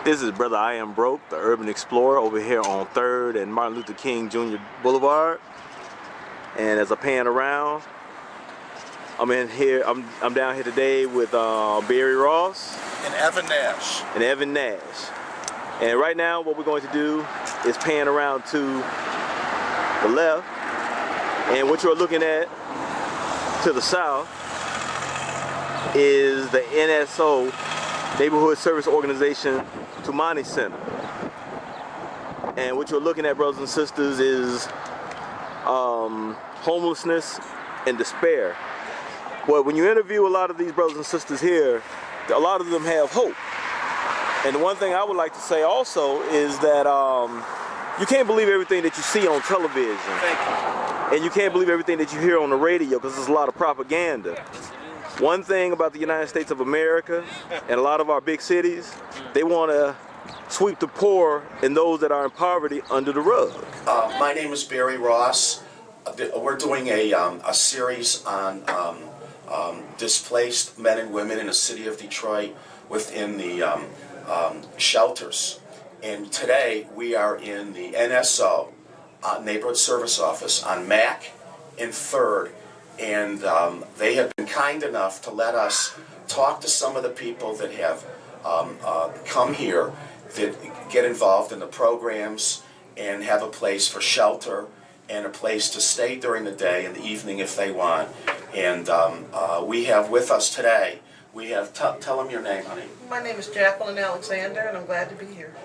This is Brother I Am Broke, the Urban Explorer, over here on 3rd and Martin Luther King Jr. Boulevard. And as I pan around, I'm down here today with Barry Ross and Evan Nash. And right now, what we're going to do is pan around to the left, and what you're looking at to the south is the NSO, Neighborhood Service Organization Tumani Center. And what you're looking at, brothers and sisters, is homelessness and despair. Well, when you interview a lot of these brothers and sisters here, a lot of them have hope. And the one thing I would like to say also is that you can't believe everything that you see on television. Thank you. And you can't believe everything that you hear on the radio, because there's a lot of propaganda. One thing about the United States of America and a lot of our big cities, they want to sweep the poor and those that are in poverty under the rug. My name is Barry Ross. We're doing a series on displaced men and women in the city of Detroit within the shelters. And today we are in the NSO, Neighborhood Service Office on Mack and 3rd. And they have been kind enough to let us talk to some of the people that have come here, that get involved in the programs and have a place for shelter and a place to stay during the day and the evening if they want. And we have with us today, we have, tell them your name, honey. My name is Jacqueline Alexander, and I'm glad to be here.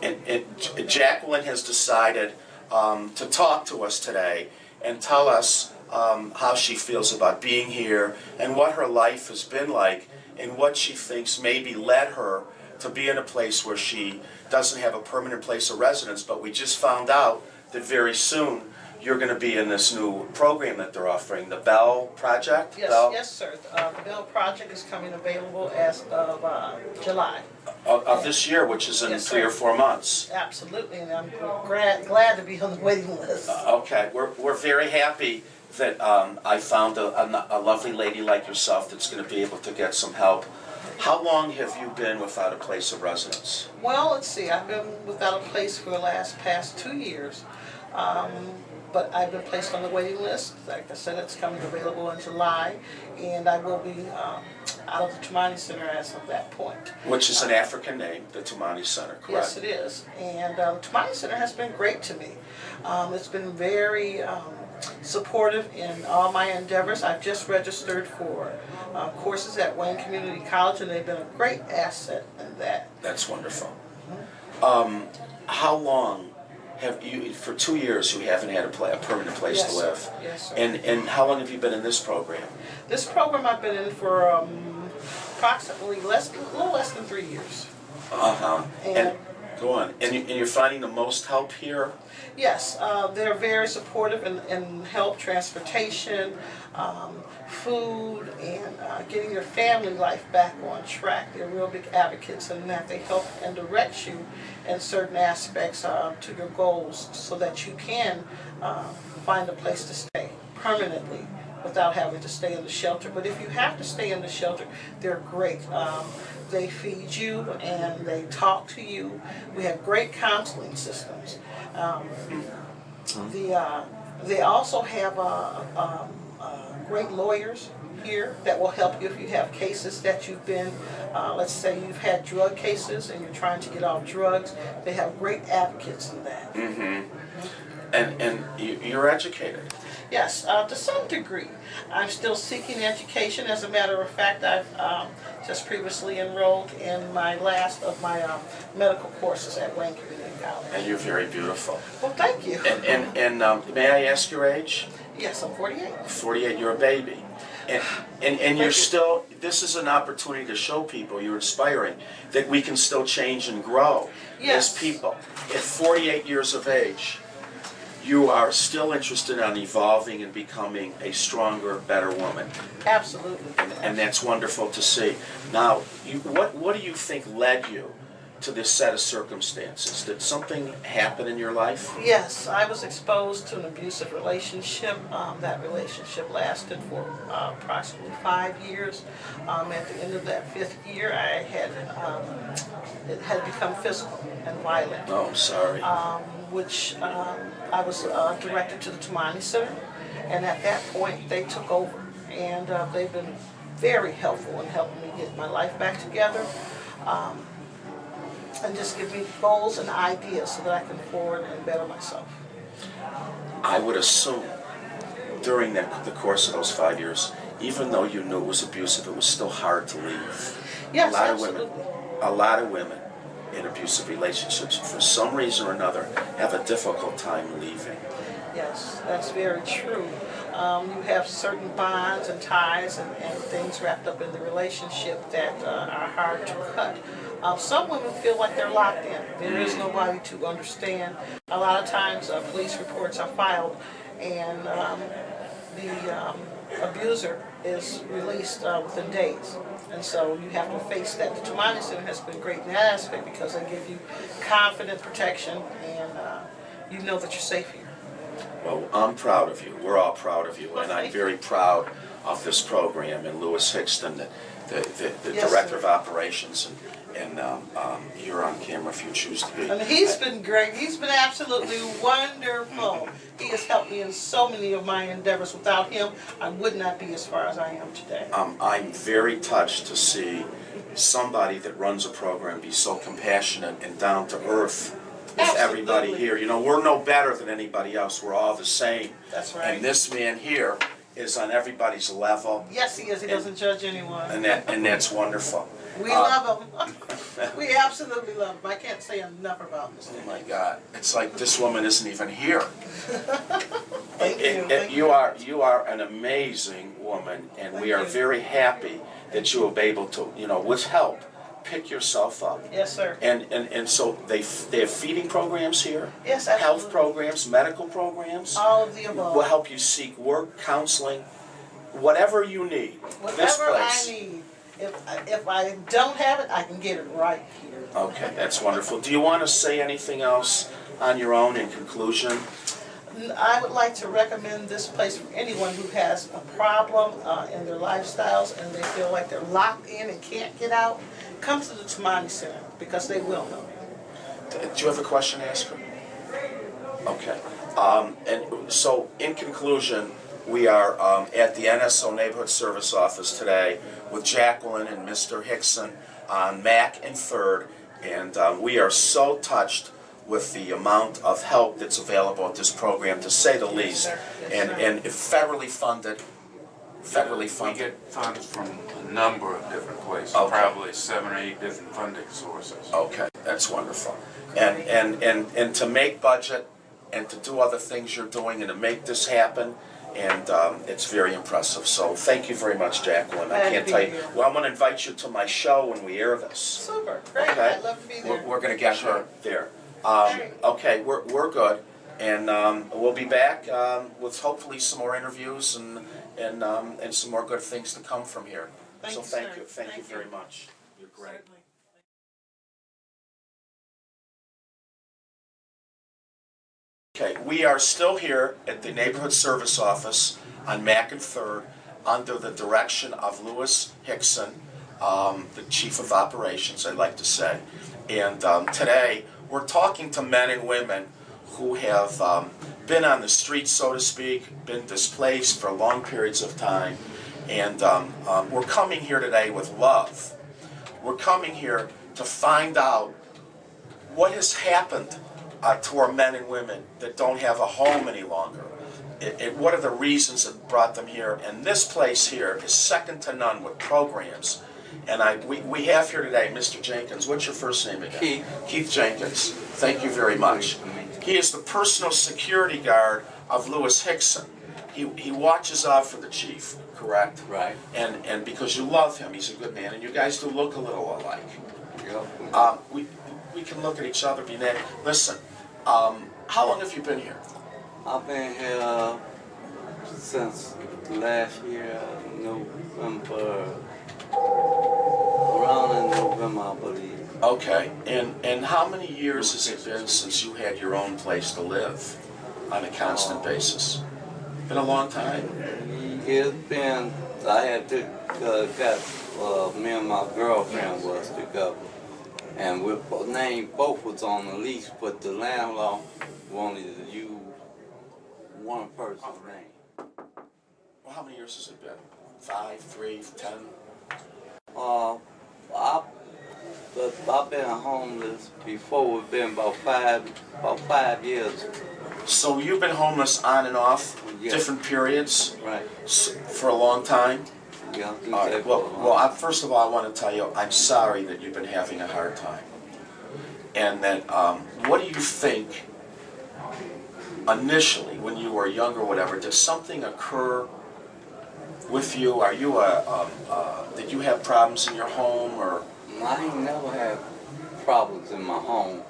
And Jacqueline has decided to talk to us today and tell us how she feels about being here and what her life has been like and what she thinks maybe led her to be in a place where she doesn't have a permanent place of residence. But we just found out that very soon you're going to be in this new program that they're offering, the Bell Project? Yes, sir. The Bell Project is coming available as of July. Of this year, which is in 3 or 4 months. Absolutely, and I'm glad to be on the waiting list. Okay, we're very happy that I found a lovely lady like yourself that's going to be able to get some help. How long have you been without a place of residence? Well, let's see. I've been without a place for the past 2 years. But I've been placed on the waiting list. Like I said, it's coming available in July, and I will be out of the Tumani Center as of that point. Which is an African name, the Tumani Center, correct? Yes, it is. And the Tumani Center has been great to me. It's been very supportive in all my endeavors. I've just registered for courses at Wayne Community College, and they've been a great asset in that. That's wonderful. How long have you, for 2 years, you haven't had a permanent place to live? Yes, sir. And how long have you been in this program? This program I've been in for approximately a little less than 3 years. And go on. And you're finding the most help here? Yes, they're very supportive in help, transportation, food, and getting your family life back on track. They're real big advocates in that. They help and direct you in certain aspects to your goals so that you can find a place to stay permanently without having to stay in the shelter. But if you have to stay in the shelter, they're great. They feed you and they talk to you. We have great counseling systems. They also have great lawyers here that will help you if you have cases that you've been, let's say you've had drug cases and you're trying to get off drugs. They have great advocates in that. And you're educated? Yes, to some degree. I'm still seeking education. As a matter of fact, I've just previously enrolled in my last of my medical courses at Wayne Community College. And you're very beautiful. Well, thank you. And may I ask your age? Yes, I'm 48. 48, you're a baby. And you're still, this is an opportunity to show people, you're inspiring, that we can still change and grow as people. At 48 years of age, you are still interested in evolving and becoming a stronger, better woman. Absolutely. And that's wonderful to see. Now, what do you think led you to this set of circumstances? Did something happen in your life? Yes, I was exposed to an abusive relationship. That relationship lasted for approximately 5 years. At the end of that 5th year, it had become physical and violent. Oh, I'm sorry. Which I was directed to the Tamani Center, and at that point they took over, and they've been very helpful in helping me get my life back together, and just give me goals and ideas so that I can forward and better myself. I would assume during the course of those 5 years, even though you knew it was abusive, it was still hard to leave. Yes, A lot of women in abusive relationships, for some reason or another, have a difficult time leaving. Yes, that's very true. You have certain bonds and ties and things wrapped up in the relationship that are hard to cut. Some women feel like they're locked in. There is nobody to understand. A lot of times police reports are filed, and the abuser is released within days. And so you have to face that. The Tamani Center has been great in that aspect because they give you confident protection, and you know that you're safe here. Well, I'm proud of you. We're all proud of you. And I'm very proud of this program and Lewis Hickston, the Yes, Director sir. of Operations, and you're on camera if you choose to be. And he's been great. He's been absolutely wonderful. He has helped me in so many of my endeavors. Without him, I would not be as far as I am today. I'm very touched to see somebody that runs a program be so compassionate and down to earth with everybody Absolutely. here. You know, we're no better than anybody else. We're all the same. That's right. And this man here is on everybody's level, Yes, he is. He doesn't judge anyone. and that's wonderful. We love him. We absolutely love him. I can't say enough about this. Oh my God! It's like this woman isn't even here. Thank you. Thank You are an amazing woman, and we are you. very happy that you will be able to, with help, pick yourself up. Yes, sir. And so they have feeding programs here, Yes, health absolutely. programs, medical programs. All of the above. Will help you seek work, counseling, whatever you need. This Whatever I place. need. If I don't have it, I can get it right here. Okay, that's wonderful. Do you want to say anything else on your own in conclusion? I would like to recommend this place for anyone who has a problem in their lifestyles and they feel like they're locked in and can't get out. Come to the Tamani Center because they will know. Do you have a question to ask her? Okay. And so, in conclusion, we are at the NSO Neighborhood Service Office today with Jacqueline and Mr. Hickson on Mack and 3rd, and we are so touched with the amount of help that's available at this program, to say the least, sir. Yes, sir. and federally funded. We get funds from a number of different places, Okay. probably 7 or 8 different funding sources. Okay, that's wonderful. And to make budget and to do other things you're doing and to make this happen, and it's very impressive. So thank you very much, Jacqueline. I Glad to can't be tell you. here. Well, I'm going to invite you to my show when we air this. Super. Great. Okay. I'd love to be there. We're going to get her there. Great. Okay, we're good, and we'll be back with hopefully some more interviews and some more good things to come from here. Thank So you, thank sir. you, thank you Thank you. very much. You're great. Certainly. Okay, we are still here at the Neighborhood Service Office on Mack and 3rd under the direction of Lewis Hickson, the Chief of Operations, I'd like to say. And today, we're talking to men and women who have been on the streets, so to speak, been displaced for long periods of time. And we're coming here today with love. We're coming here to find out what has happened to our men and women that don't have a home any longer. What are the reasons that brought them here? And this place here is second to none with programs. And we have here today Mr. Jenkins. What's your first name again? Keith. Keith Jenkins. Thank you very much. He is the personal security guard of Lewis Hickson. He watches out for the chief, correct? Right. And because you love him, he's a good man, and you guys do look a little alike. Yep. We can look at each other, be that. Listen, how long have you been here? I've been here since last year, November, around in November, I believe. Okay, and how many years has it been since you had your own place to live on a constant basis? Been a long time? It's been, I had to, me and my girlfriend was together. And we named both was on the lease, but the landlord wanted to use one person's name. Well, how many years has it been? 5, 3, 10? I've been homeless before. It's been about five years. So you've been homeless on and off, Yeah. different periods, Right. for a long time? Yeah. All right. Well, first of all, I want to tell you, I'm sorry that you've been having a hard time. And that, what do you think, initially, when you were young or whatever, did something occur with you? Are you did you have problems in your home, or? I ain't never had problems in my home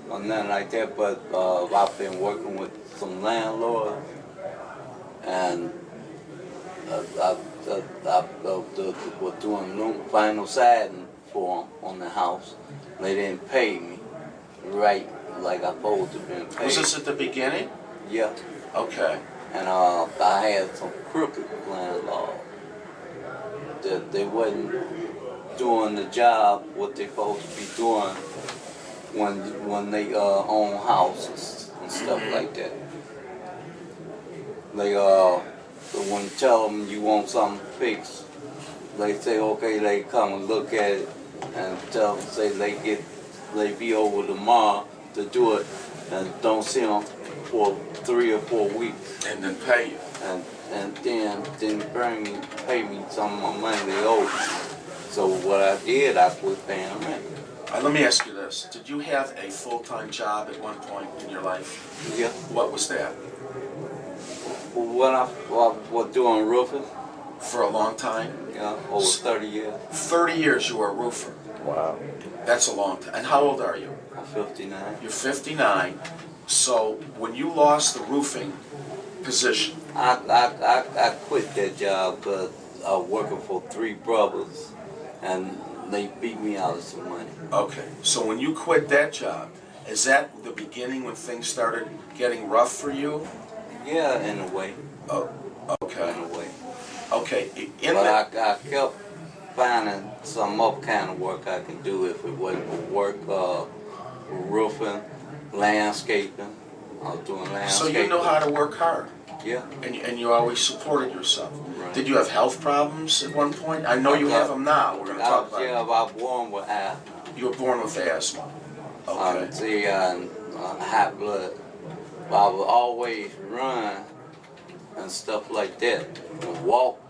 or nothing like that, but I've been working with some landlords, and I was doing final siding for them on the house. They didn't pay me right like I supposed to have been paid. Was this at the beginning? Yeah. Okay. And I had some crooked landlords that they wasn't doing the job what they supposed to be doing when they own houses and stuff like that. They when you tell them you want something fixed, they say okay, they come and look at it and tell them say they be over tomorrow to do it, and don't see them for 3 or 4 weeks. And then pay you. And then pay me some of my money they owe. So what I did, I quit paying rent. Let me ask you this. Did you have a full-time job at one point in your life? Yeah. What was that? When I was doing roofing, For a long time? yeah, over 30 years. 30 years you were a roofer. Wow. That's a long time. And how old are you? I'm 59. You're 59. So when you lost the roofing position, I quit that job because I was working for 3 brothers, and they beat me out of some money. okay. So when you quit that job, is that the beginning when things started getting rough for you? Yeah, in a way. Oh, okay. In a way. Okay. But I kept finding some other kind of work I can do if it wasn't work, roofing, landscaping. I was doing So landscaping. you know how to work hard, Yeah. and you always supported yourself. Right. Did you have health problems at one point? I know you have them now. We're going to talk about it. Yeah, I was born with asthma. You were born with asthma. Okay. See, high blood. But I would always run and stuff like that, and walk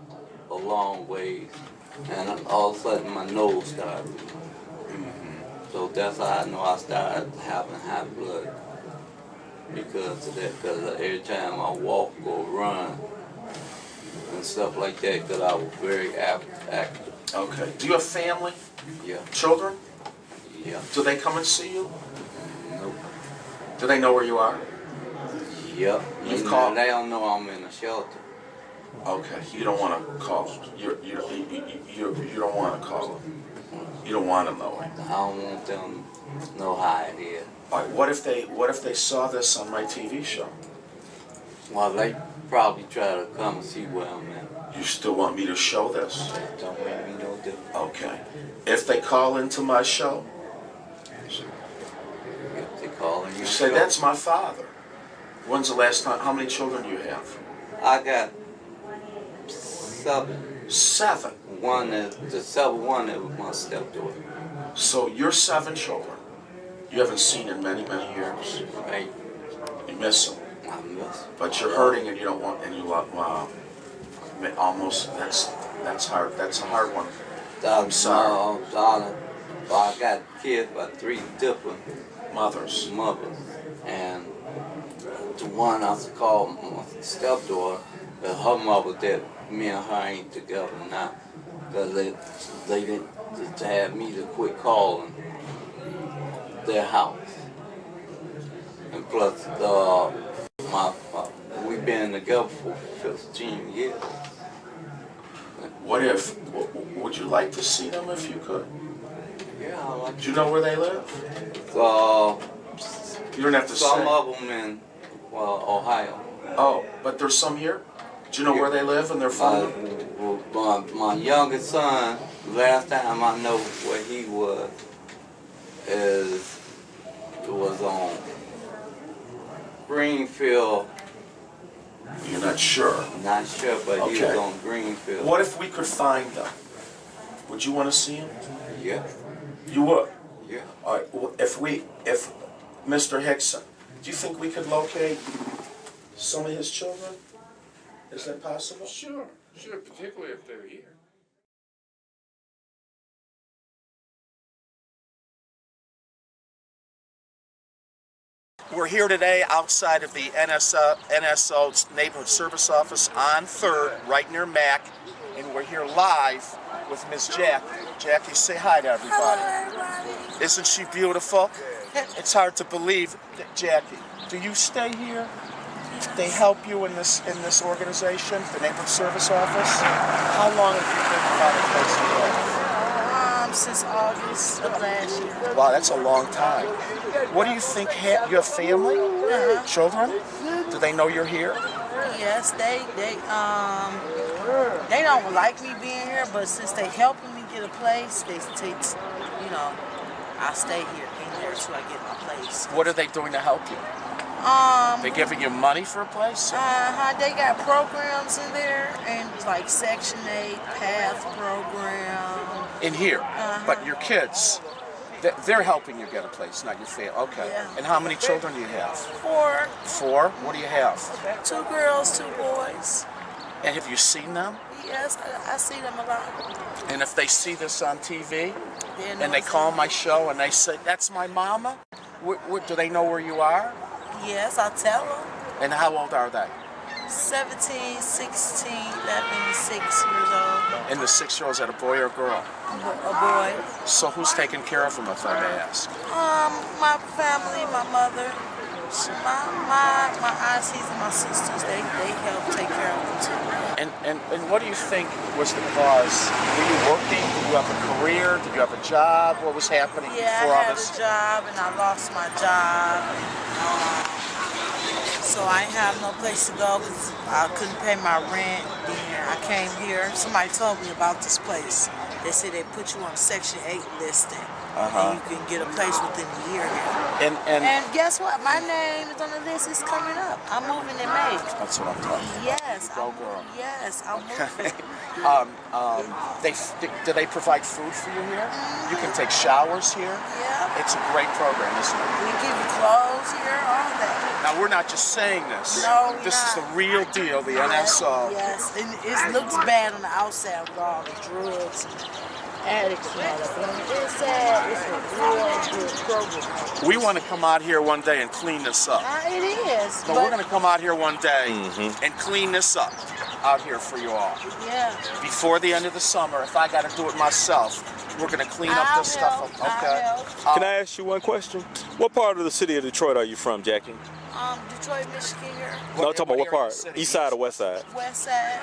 a long ways, and all of a sudden my nose started. So that's how I know I started having high blood, because of that. Because every time I walk or run and stuff like that, because I was very active. Okay. Do you have family? Yeah, Children? yeah. Do they come and see you? Nope. Do they know where you are? Yep. You've called- They don't know I'm in a shelter. Okay. You don't want to call them. You don't want to call them. You don't want to know it. I don't want them to know how it is. All right. What if they saw this on my TV show? Well, they probably try to come and see where I'm at. You still want me to show this? That don't make me no difference. Okay. If they call into my show, If they call in you your say, show. that's my father. When's the last time? How many children do you have? I got 7. 7. One that was my stepdaughter. So you're 7 children. You haven't seen in many, many years. Right? You miss them. I miss. But you're hurting and you don't want, and you want, wow. Almost, that's hard. That's a hard one. I'm sorry. I got kids by 3 different Mothers. mothers, and the one I call my stepdaughter, her mother that me and her ain't together now, because they didn't just have me to quit calling their house. And plus, we've been together for 15 years. What if, would you like to see them if you could? Yeah, I like Do you know where they live? You don't have to some say. of them in Ohio. Oh, but there's some here? Do you know where they live and their phone number? My youngest son, last time I know where he was was on Greenfield. You're not sure. Not sure, but he was Okay. on Greenfield. What if we could find them? Would you want to see them? Yeah, You would. yeah. All right. If Mr. Hickson, do you think we could locate some of his children? Is that possible? Sure, particularly if they're here. We're here today outside of the NSO's Neighborhood Service Office on 3rd, right near Mac, and we're here live with Miss Jackie. Jackie, say hi to everybody. Hello, everybody. Isn't she beautiful? It's hard to believe that, Jackie, do you stay here? They help you in this organization, the Neighborhood Service Office? How long have you been without a place to live? Since August of last year. Wow, that's a long time. What do you think? You have family? Children? Do they know you're here? Yes, they don't like me being here, but since they helping me get a place, they I stay here in there till I get my place. What are they doing to help you? They giving you money for a place? They got programs in there, and like Section 8 PATH program. In here? But your kids, they're helping you get a place, not your family. Okay. Yeah. And how many children do you have? 4, 4? What do you have? 2 girls, 2 boys. And have you seen them? Yes, I see them a lot. And if they see this on TV, They know and they it's call me. my show and they say, that's my mama? Do they know where you are? Yes, I tell them. And how old are they? 17, 16, 11, 6 years old. And the 6-year-old's that a boy or a girl? A boy. So who's taking care of them, if I may ask? My family, my mother, my aunties and my sisters, they help take care of them too. And what do you think was the cause? Were you working? Did you have a career? Did you have a job? What was happening Yeah, before I all had this? a job and I lost my job. So I didn't have no place to go because I couldn't pay my rent. Then I came here. Somebody told me about this place. They said they put you on Section 8 listing. And you can get a place within a year now. And guess what? My name is on the list. It's coming up. I'm moving in May. that's what I'm talking about. Yes. Go girl. Yes, I'm moving. Do they provide food for you here? You can take showers here. Yeah. It's a great program, isn't it? We give you clothes here, all that. Now we're not just saying this. No, we're This is the not. real deal, the NSO. Yes, and it looks bad on the outside with all the drugs and addicts and all that. But on the inside, it's a real good program. We want to come out here one day and clean this up. It is. So but, we're going to come out here one day and clean this up out here for you all. Yeah. Before the end of the summer, if I got to do it myself, we're going to clean up this I'll stuff. help. Okay. I'll help. Can I ask you one question? What part of the city of Detroit are you from, Jackie? Detroit, Michigan here. No, I'm talking about what area of part? the city? East side or west side? West side.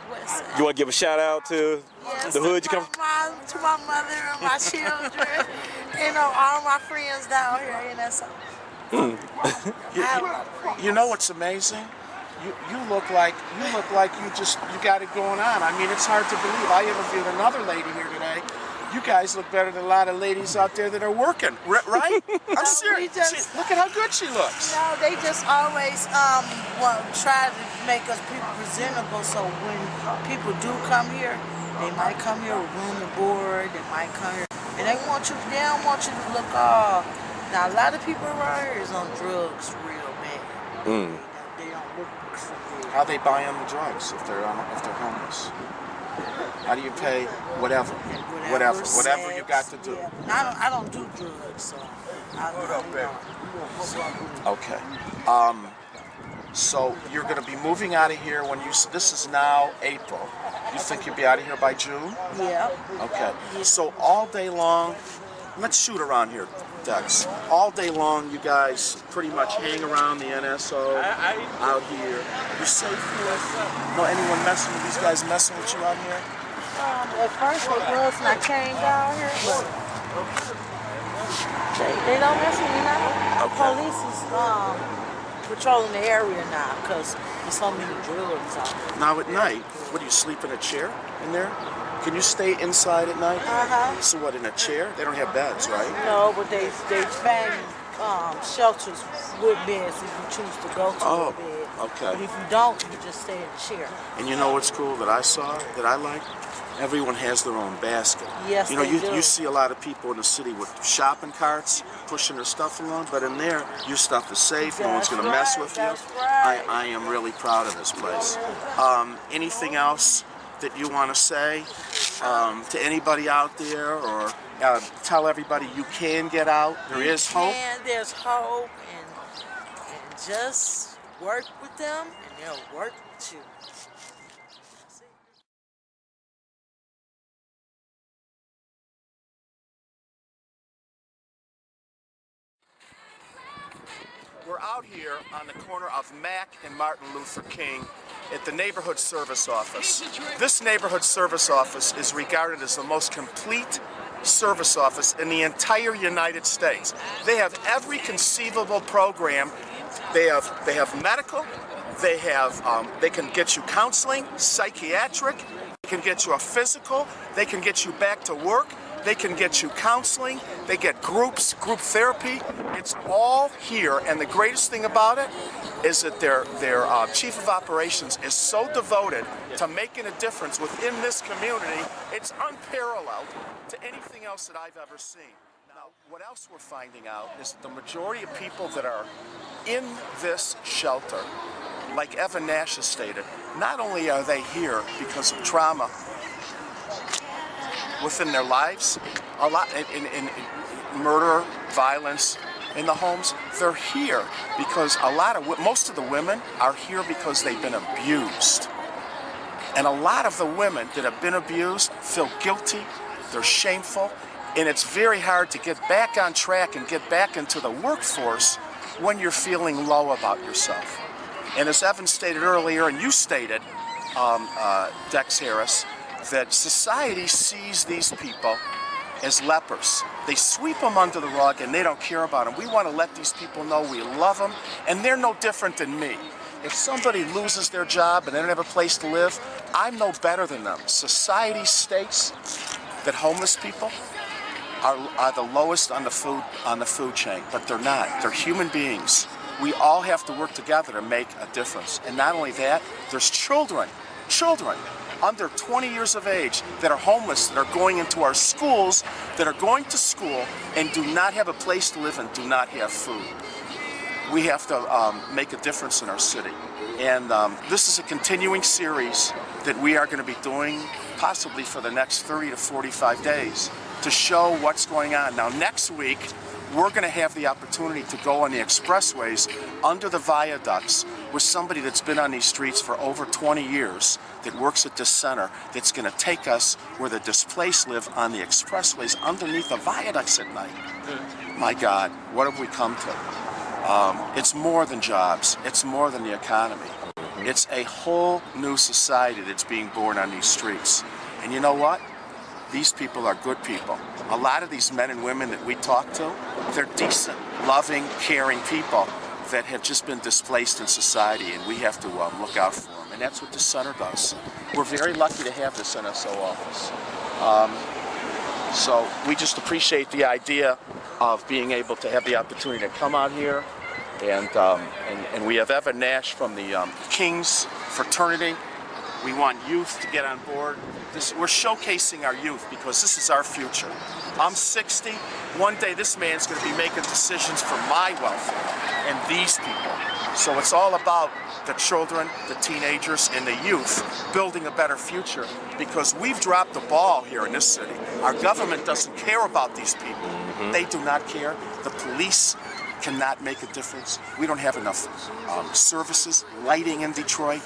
West side. You want to give a shout out to Yes, the hood you come to my mom, to my mother and my children, and all my friends down here in that side. You know what's amazing? You look like you got it going on. I mean, it's hard to believe. I interviewed another lady here today. You guys look better than a lot of ladies out there that are working, right? I'm serious. Look at how good she looks. No, they just always try to make us people presentable. So when people do come here, they might come here with room and board. They might come here, and they don't want you to look all. Now a lot of people around here is on drugs real bad. They don't look so good. How they buying the drugs if they're homeless? How do you pay whatever Sex, you got to do? Yeah. I don't do drugs, so I don't. Okay. So you're going to be moving out of here when this is now April. You think you'll be out of here by June? Yeah. Okay. So all day long, let's shoot around here, Dex. All day long, you guys pretty much hang around the NSO out here. You safe here? No, anyone messing with these guys messing with you out here? At first they was when I came down here, but They don't mess with me now. Okay. Police is patrolling the area now because there's so many drugs out there. Now at night, what do you sleep in a chair in there? Can you stay inside at night? So what, in a chair? They don't have beds, right? No, but they find shelters with beds if you choose to go to a bed. Okay. But if you don't, you just stay in the chair. And you know what's cool that I saw, that I like? Everyone has their own basket. Yes, you know, they do. you see a lot of people in the city with shopping carts pushing their stuff along, but in there, your stuff is safe. No one's going to mess with you. Right. I am really proud of this place. Anything else that you want to say to anybody out there, or tell everybody you can get out? There is hope. There's hope, and just work with them, and they'll work with you. We're out here on the corner of Mack and Martin Luther King at the Neighborhood Service Office. This Neighborhood Service Office is regarded as the most complete service office in the entire United States. They have every conceivable program. They have medical. They can get you counseling, psychiatric. They can get you a physical. They can get you back to work. They can get you counseling. They get group therapy. It's all here, and the greatest thing about it is that their chief of operations is so devoted to making a difference within this community. It's unparalleled to anything else that I've ever seen. Now, what else we're finding out is that the majority of people that are in this shelter, like Evan Nash has stated, not only are they here because of trauma within their lives, a lot in murder, violence in the homes, they're here because most of the women are here because they've been abused. And a lot of the women that have been abused feel guilty, they're shameful, and it's very hard to get back on track and get back into the workforce when you're feeling low about yourself. And as Evan stated earlier, and you stated, Dex Harris, that society sees these people as lepers. They sweep them under the rug and they don't care about them. We want to let these people know we love them, and they're no different than me. If somebody loses their job and they don't have a place to live, I'm no better than them. Society states that homeless people are the lowest on the food chain, but they're not. They're human beings. We all have to work together to make a difference. And not only that, there's children under 20 years of age that are homeless, that are going into our schools, that are going to school and do not have a place to live and do not have food. We have to make a difference in our city. And this is a continuing series that we are going to be doing possibly for the next 30 to 45 days to show what's going on. Now next week, we're going to have the opportunity to go on the expressways under the viaducts with somebody that's been on these streets for over 20 years that works at this center, that's going to take us where the displaced live on the expressways underneath the viaducts at night. My God, what have we come to? It's more than jobs. It's more than the economy. It's a whole new society that's being born on these streets. And you know what? These people are good people. A lot of these men and women that we talk to, they're decent, loving, caring people that have just been displaced in society, and we have to look out for them. And that's what the center does. We're very lucky to have this NSO office. So we just appreciate the idea of being able to have the opportunity to come out here. And we have Evan Nash from the King's fraternity. We want youth to get on board. We're showcasing our youth because this is our future. I'm 60. One day this man's going to be making decisions for my welfare and these people. So it's all about the children, the teenagers, and the youth building a better future, because we've dropped the ball here in this city. Our government doesn't care about these people. They do not care. The police cannot make a difference. We don't have enough services, lighting in Detroit,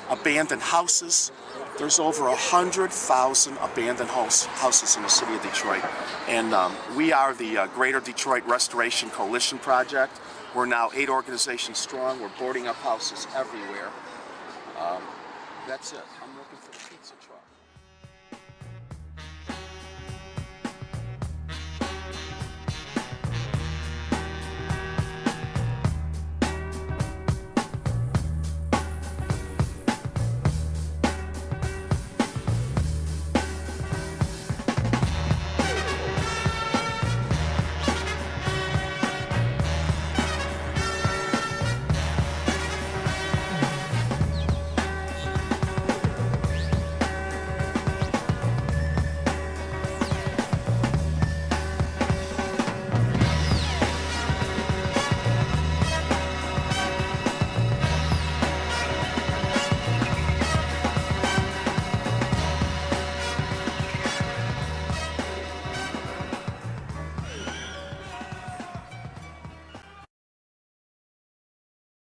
abandoned houses. There's over 100,000 abandoned houses in the city of Detroit. And we are the Greater Detroit Restoration Coalition Project. We're now 8 organizations strong. We're boarding up houses everywhere. That's it. I'm looking for the pizza truck.